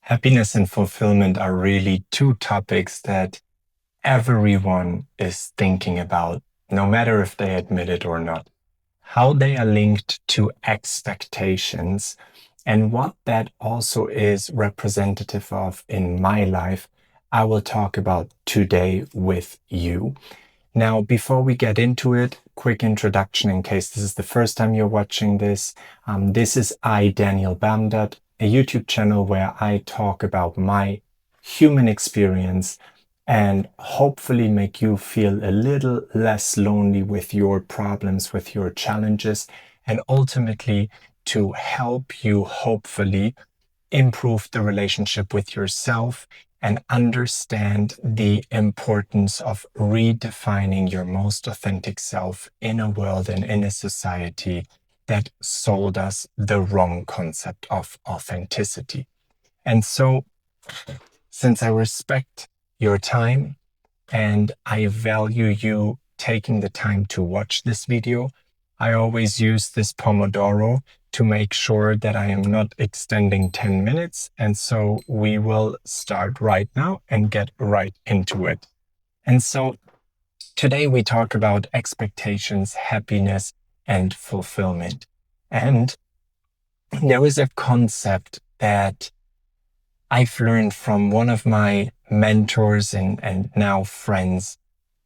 Happiness and fulfillment are really two topics that everyone is thinking about, no matter if they admit it or not. How they are linked to expectations and what that also is representative of in my life, I will talk about today with you. Now, before we get into it, quick introduction in case this is the first time you're watching this. This is Daniel Bamdad, a YouTube channel where I talk about my human experience and hopefully make you feel a little less lonely with your problems, with your challenges, and ultimately to help you hopefully improve the relationship with yourself and understand the importance of redefining your most authentic self in a world and in a society that sold us the wrong concept of authenticity. And so, since I respect your time and I value you taking the time to watch this video, I always use this Pomodoro to make sure that I am not extending 10 minutes. And so we will start right now and get right into it. And so today we talk about expectations, happiness, and fulfillment. And there is a concept that I've learned from one of my mentors and now friends.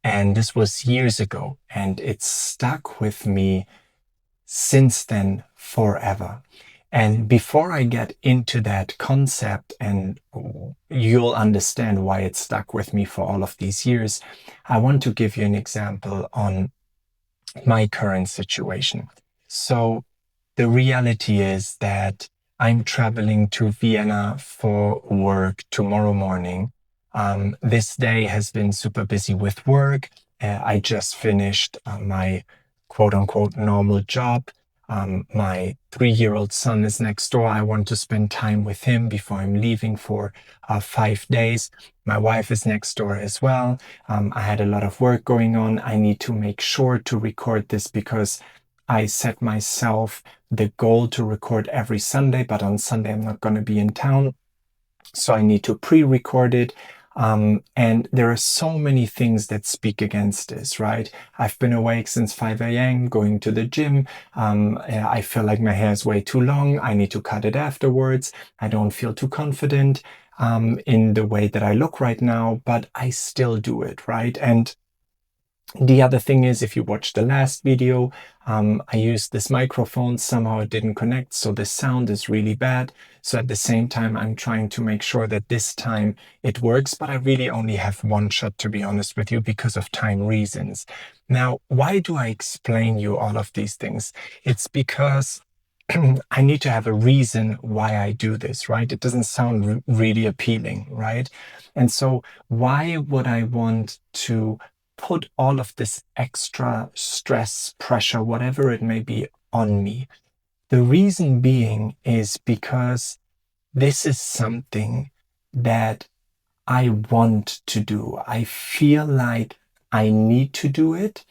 And this was years ago, and it's stuck with me since then forever. And before I get into that concept, and you'll understand why it stuck with me for all of these years, I want to give you an example on my current situation. So the reality is that I'm traveling to Vienna for work tomorrow morning. This day has been super busy with work. I just finished my quote unquote normal job. My 3-year-old son is next door. I want to spend time with him before I'm leaving for 5 days. My wife is next door as well. I had a lot of work going on. I need to make sure to record this because I set myself the goal to record every Sunday, but on Sunday I'm not going to be in town. So I need to pre-record it. And there are so many things that speak against this, right? I've been awake since 5 a.m. going to the gym. I feel like my hair is way too long. I need to cut it afterwards. I don't feel too confident in the way that I look right now, but I still do it, right? And the other thing is, if you watched the last video, I used this microphone. Somehow it didn't connect, so the sound is really bad. So at the same time, I'm trying to make sure that this time it works, but I really only have one shot, to be honest with you, because of time reasons. Now, why do I explain you all of these things? It's because I need to have a reason why I do this, right? It doesn't sound really appealing, right? And so why would I want to put all of this extra stress, pressure, whatever it may be, on me? The reason being is because this is something that I want to do. I feel like I need to do it.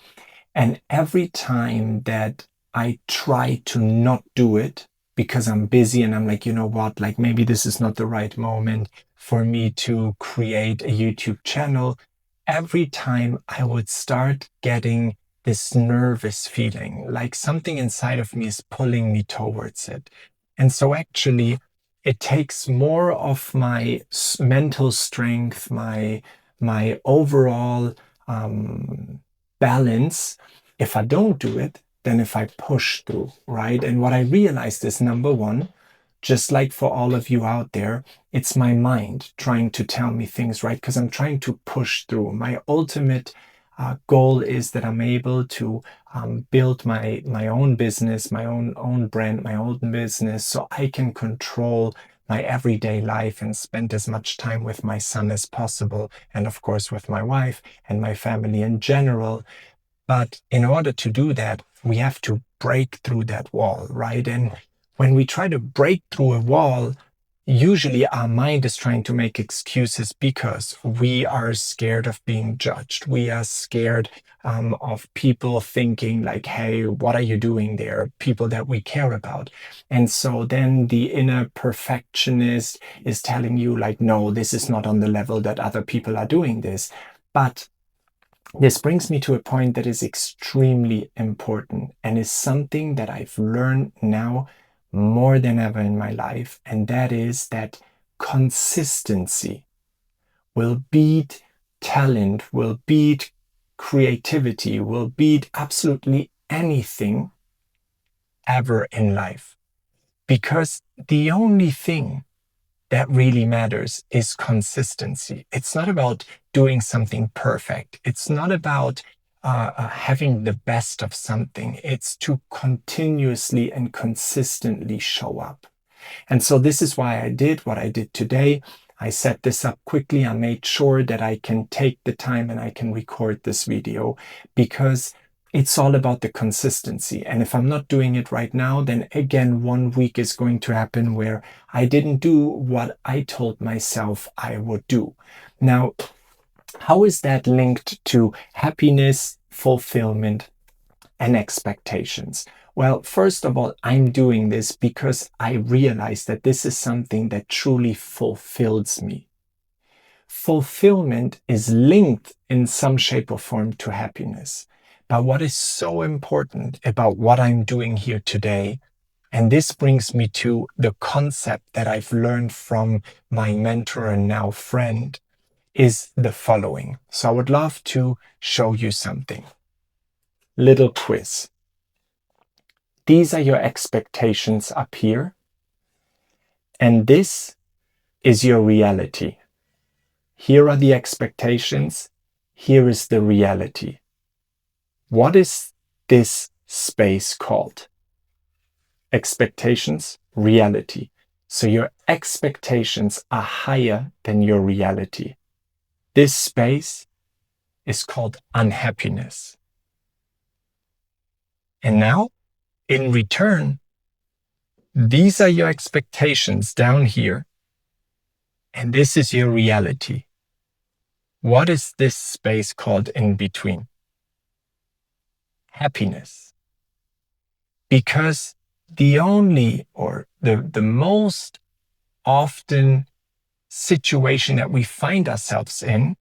And every time that I try to not do it because I'm busy and I'm like, you know what, like maybe this is not the right moment for me to create a YouTube channel, every time I would start getting this nervous feeling, like something inside of me is pulling me towards it. And so actually, it takes more of my mental strength, my overall balance if I don't do it than if I push through, right? And what I realized is, number one, just like for all of you out there, it's my mind trying to tell me things, right? Because I'm trying to push through. My ultimate goal is that I'm able to build my own business, my own brand, my own business, so I can control my everyday life and spend as much time with my son as possible, and of course with my wife and my family in general. But in order to do that, we have to break through that wall, right? And when we try to break through a wall, usually our mind is trying to make excuses because we are scared of being judged. We are scared of people thinking like, hey, what are you doing there? People that we care about. And so then the inner perfectionist is telling you like, no, this is not on the level that other people are doing this. But this brings me to a point that is extremely important and is something that I've learned now more than ever in my life. And that is that consistency will beat talent, will beat creativity, will beat absolutely anything ever in life. Because the only thing that really matters is consistency. It's not about doing something perfect. It's not about having the best of something. It's to continuously and consistently show up. And so this is why I did what I did today. I set this up quickly. I made sure that I can take the time and I can record this video because it's all about the consistency. And if I'm not doing it right now, then again, 1 week is going to happen where I didn't do what I told myself I would do. Now, how is that linked to happiness, fulfillment, and expectations? Well, first of all, I'm doing this because I realize that this is something that truly fulfills me. Fulfillment is linked in some shape or form to happiness. But what is so important about what I'm doing here today, and this brings me to the concept that I've learned from my mentor and now friend, is the following. So I would love to show you something. Little quiz. These are your expectations up here, and this is your reality. Here are the expectations. Here is the reality. What is this space called? Expectations, reality. So your expectations are higher than your reality. This space is called unhappiness. And now, in return, these are your expectations down here, and this is your reality. What is this space called in between? Happiness. Because the only or the most often situation that we find ourselves in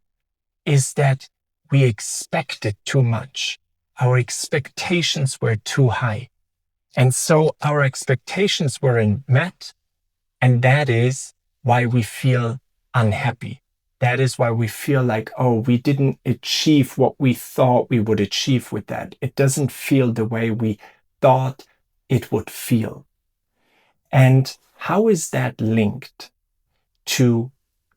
is that we expected too much. Our expectations were too high. And so our expectations weren't met, and that is why we feel unhappy. That is why we feel like, oh, we didn't achieve what we thought we would achieve with that. It doesn't feel the way we thought it would feel. And how is that linked to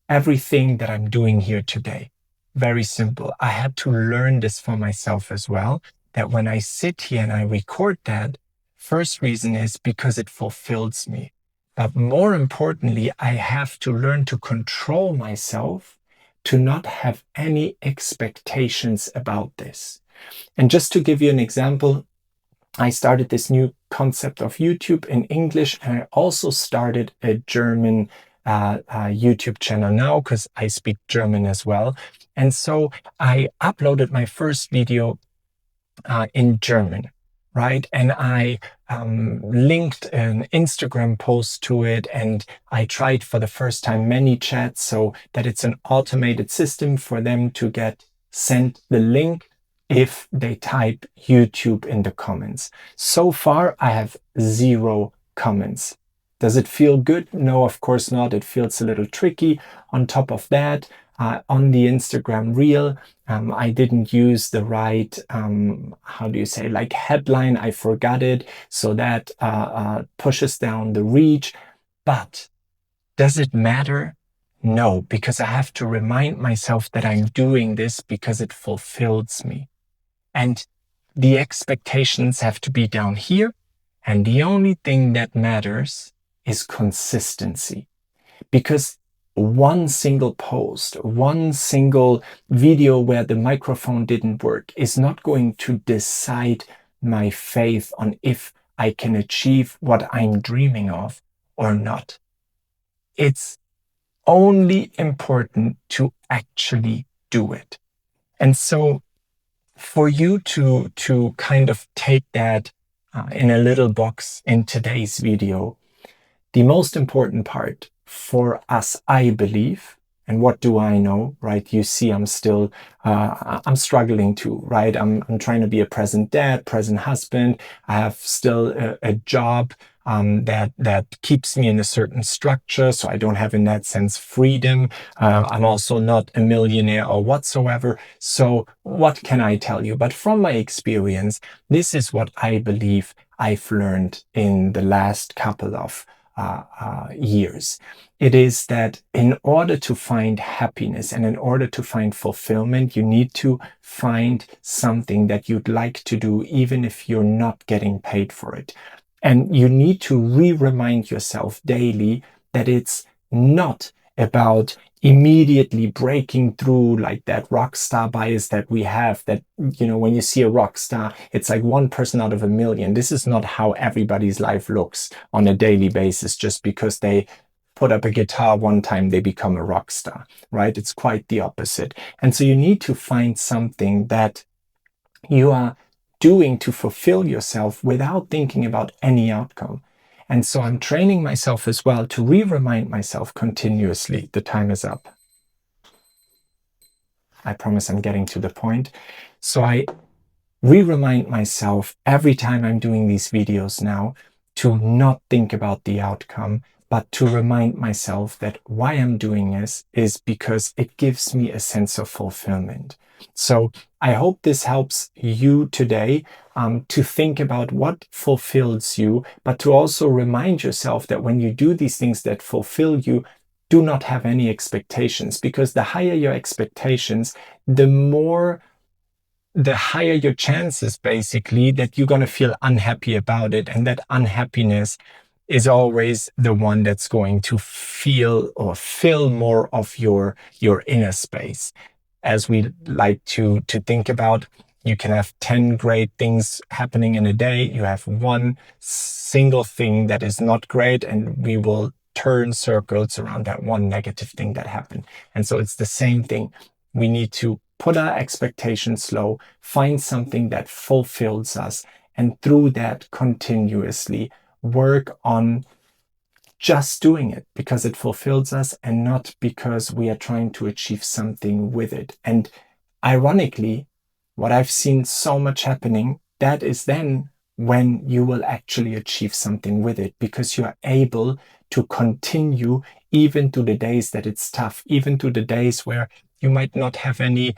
everything that I'm doing here today? Very simple. I had to learn this for myself as well, that when I sit here and I record that, first reason is because it fulfills me. But more importantly, I have to learn to control myself to not have any expectations about this. And just to give you an example, I started this new concept of YouTube in English, and I also started a German YouTube channel now because I speak German as well. And so I uploaded my first video in German, right? And I linked an Instagram post to it, and I tried for the first time many chats so that it's an automated system for them to get sent the link if they type YouTube in the comments. So far, I have 0 comments. Does it feel good? No, of course not. It feels a little tricky. On top of that, on the Instagram reel, I didn't use the right, like headline. I forgot it. So that pushes down the reach. But does it matter? No, because I have to remind myself that I'm doing this because it fulfills me. And the expectations have to be down here. And the only thing that matters is consistency. Because one single post, one single video where the microphone didn't work is not going to decide my faith on if I can achieve what I'm dreaming of or not. It's only important to actually do it. And so for you to kind of take that in a little box in today's video, the most important part for us, I believe, and what do I know, right? You see, I'm still, I'm struggling to, right? I'm trying to be a present dad, present husband. I have still a job that keeps me in a certain structure, so I don't have, in that sense, freedom. I'm also not a millionaire or whatsoever. So what can I tell you? But from my experience, this is what I believe I've learned in the last couple of years. It is that in order to find happiness and in order to find fulfillment, you need to find something that you'd like to do, even if you're not getting paid for it. And you need to remind yourself daily that it's not about immediately breaking through like that rock star bias that we have, that, you know, when you see a rock star, it's like one person out of a million. This is not how everybody's life looks on a daily basis. Just because they put up a guitar one time, they become a rock star, right? It's quite the opposite. And so you need to find something that you are doing to fulfill yourself without thinking about any outcome. And so I'm training myself as well to remind myself continuously. The time is up. I promise I'm getting to the point. So I remind myself every time I'm doing these videos now to not think about the outcome, but to remind myself that why I'm doing this is because it gives me a sense of fulfillment. So I hope this helps you today to think about what fulfills you, but to also remind yourself that when you do these things that fulfill you, do not have any expectations, because the higher your expectations, the higher your chances basically that you're going to feel unhappy about it. And that unhappiness is always the one that's going to feel or fill more of your inner space. As we like to think about, you can have 10 great things happening in a day. You have one single thing that is not great, and we will turn circles around that one negative thing that happened. And so it's the same thing. We need to put our expectations low, find something that fulfills us, and through that continuously work on just doing it because it fulfills us and not because we are trying to achieve something with it. And ironically, what I've seen so much happening, that is then when you will actually achieve something with it, because you are able to continue even to the days that it's tough, even to the days where you might not have any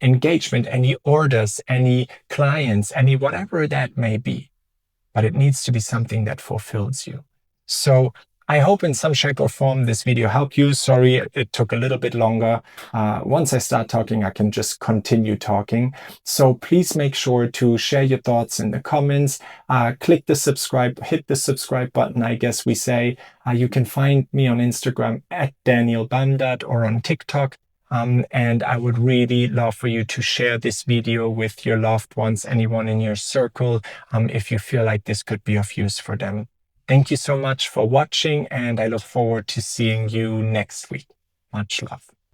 engagement, any orders, any clients, any whatever that may be. But it needs to be something that fulfills you. So I hope in some shape or form this video helped you. Sorry, it took a little bit longer. Once I start talking, I can just continue talking. So please make sure to share your thoughts in the comments. Click the subscribe, hit the subscribe button, I guess we say. You can find me on Instagram at Daniel Bamdad or on TikTok. And I would really love for you to share this video with your loved ones, anyone in your circle, if you feel like this could be of use for them. Thank you so much for watching, and I look forward to seeing you next week. Much love.